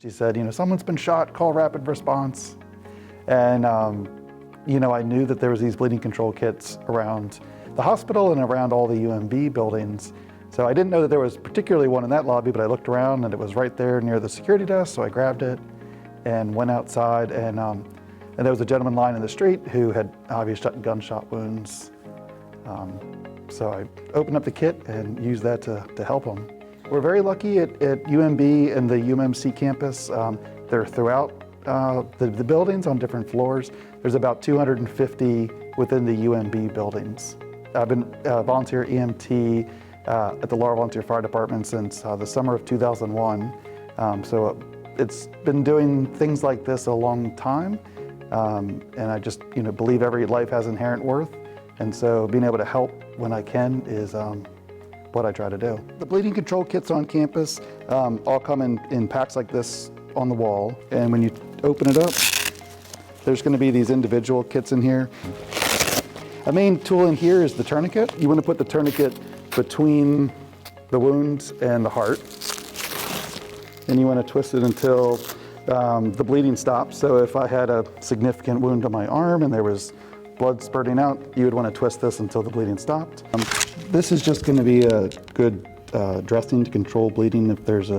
She said, someone's been shot, call rapid response. And, I knew that there was these bleeding control kits around the hospital and around all the UMB buildings. So I didn't know that there was particularly one in that lobby, but I looked around and it was right there near the security desk. So I grabbed it and went outside, and there was a gentleman lying in the street who had obvious gunshot wounds. So I opened up the kit and used that to help him. We're very lucky at UMB and the UMMC campus. They're throughout the buildings on different floors. There's about 250 within the UMB buildings. I've been a volunteer EMT at the Laurel Volunteer Fire Department since the summer of 2001. So it's been doing things like this a long time. And I just believe every life has inherent worth. And so being able to help when I can is what I try to do. The bleeding control kits on campus all come in packs like this on the wall. And when you open it up, there's going to be these individual kits in here. A main tool in here is the tourniquet. You want to put the tourniquet between the wound and the heart. And you want to twist it until the bleeding stops. So if I had a significant wound on my arm and there was blood spurting out, you would want to twist this until the bleeding stopped. This is just going to be a good dressing to control bleeding if there's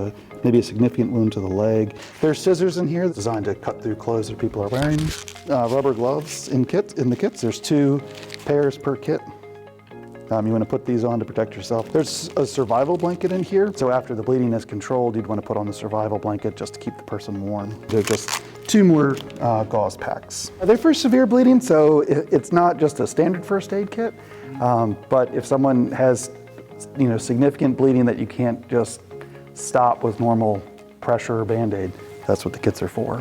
maybe a significant wound to the leg. There's scissors in here designed to cut through clothes that people are wearing. Rubber gloves in the kits. There's 2 pairs per kit. You want to put these on to protect yourself. There's a survival blanket in here. So after the bleeding is controlled, you'd want to put on the survival blanket just to keep the person warm. There's just 2 more gauze packs. They're for severe bleeding, so it's not just a standard first aid kit. But if someone has significant bleeding that you can't just stop with normal pressure or Band-Aid, that's what the kits are for.